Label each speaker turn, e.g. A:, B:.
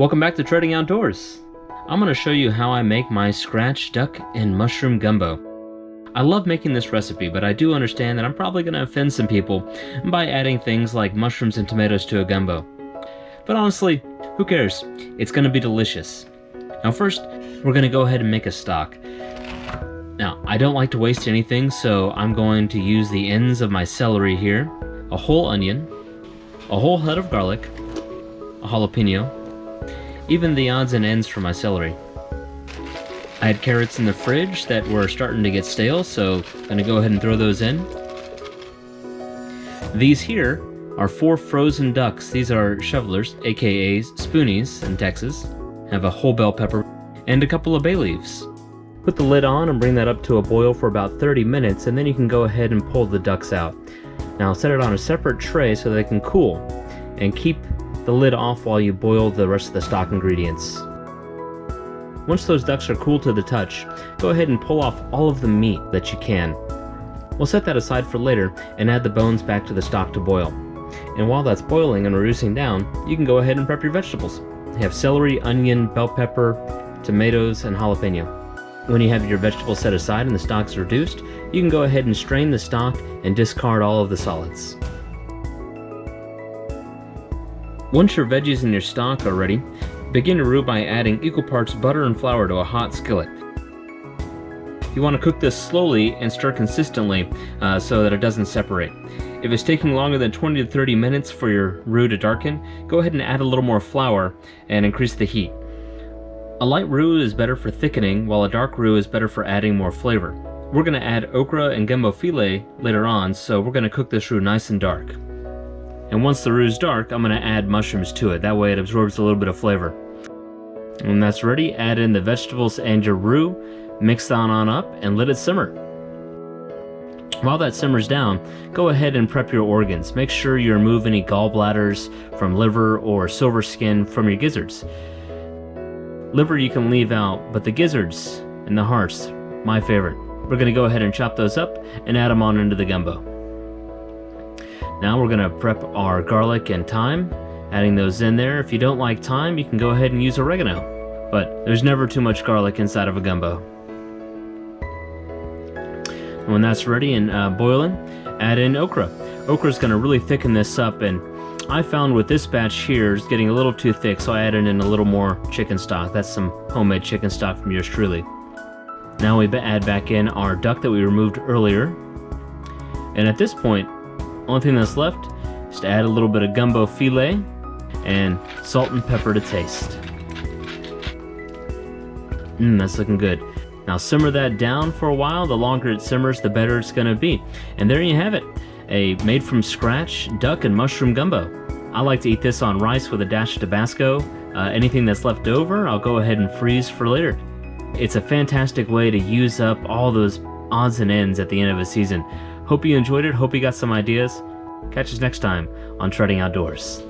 A: Welcome back to Treading Outdoors. I'm going to show you how I make my scratch duck and mushroom gumbo. I love making this recipe, but I do understand that I'm probably going to offend some people by adding things like mushrooms and tomatoes to a gumbo. But honestly, who cares? It's going to be delicious. Now first, we're going to go ahead and make a stock. Now, I don't like to waste anything, so I'm going to use the ends of my celery here, a whole onion, a whole head of garlic, a jalapeno, even the odds and ends for my celery. I had carrots in the fridge that were starting to get stale, so I'm going to go ahead and throw those in. These here are 4 frozen ducks. These are shovelers, aka spoonies in Texas. Have a whole bell pepper and a couple of bay leaves. Put the lid on and bring that up to a boil for about 30 minutes, and then you can go ahead and pull the ducks out. Now set it on a separate tray so they can cool, and keep the lid off while you boil the rest of the stock ingredients. Once those ducks are cool to the touch, go ahead and pull off all of the meat that you can. We'll set that aside for later and add the bones back to the stock to boil. And while that's boiling and reducing down, you can go ahead and prep your vegetables. You have celery, onion, bell pepper, tomatoes, and jalapeno. When you have your vegetables set aside and the stock's reduced, you can go ahead and strain the stock and discard all of the solids. Once your veggies and your stock are ready, begin your roux by adding equal parts butter and flour to a hot skillet. You want to cook this slowly and stir consistently so that it doesn't separate. If it's taking longer than 20 to 30 minutes for your roux to darken, go ahead and add a little more flour and increase the heat. A light roux is better for thickening, while a dark roux is better for adding more flavor. We're going to add okra and gumbo filet later on, so we're going to cook this roux nice and dark. And once the roux is dark, I'm going to add mushrooms to it. That way it absorbs a little bit of flavor. When that's ready, add in the vegetables and your roux, mix that on up, and let it simmer. While that simmers down, go ahead and prep your organs. Make sure you remove any gallbladders from liver or silver skin from your gizzards. Liver you can leave out, but the gizzards and the hearts, my favorite. We're going to go ahead and chop those up and add them on into the gumbo. Now we're going to prep our garlic and thyme, adding those in there. If you don't like thyme, you can go ahead and use oregano, but there's never too much garlic inside of a gumbo. And when that's ready and boiling, add in okra. Okra is going to really thicken this up, and I found with this batch here it's getting a little too thick, so I added in a little more chicken stock. That's some homemade chicken stock from yours truly. Now we add back in our duck that we removed earlier, and at this point, only thing that's left is to add a little bit of gumbo filet and salt and pepper to taste. That's looking good. Now simmer that down for a while. The longer it simmers, the better it's going to be. And there you have it, a made from scratch duck and mushroom gumbo. I like to eat this on rice with a dash of Tabasco. Anything that's left over, I'll go ahead and freeze for later. It's a fantastic way to use up all those odds and ends at the end of a season. Hope you enjoyed it. Hope you got some ideas. Catch us next time on Treading Outdoors.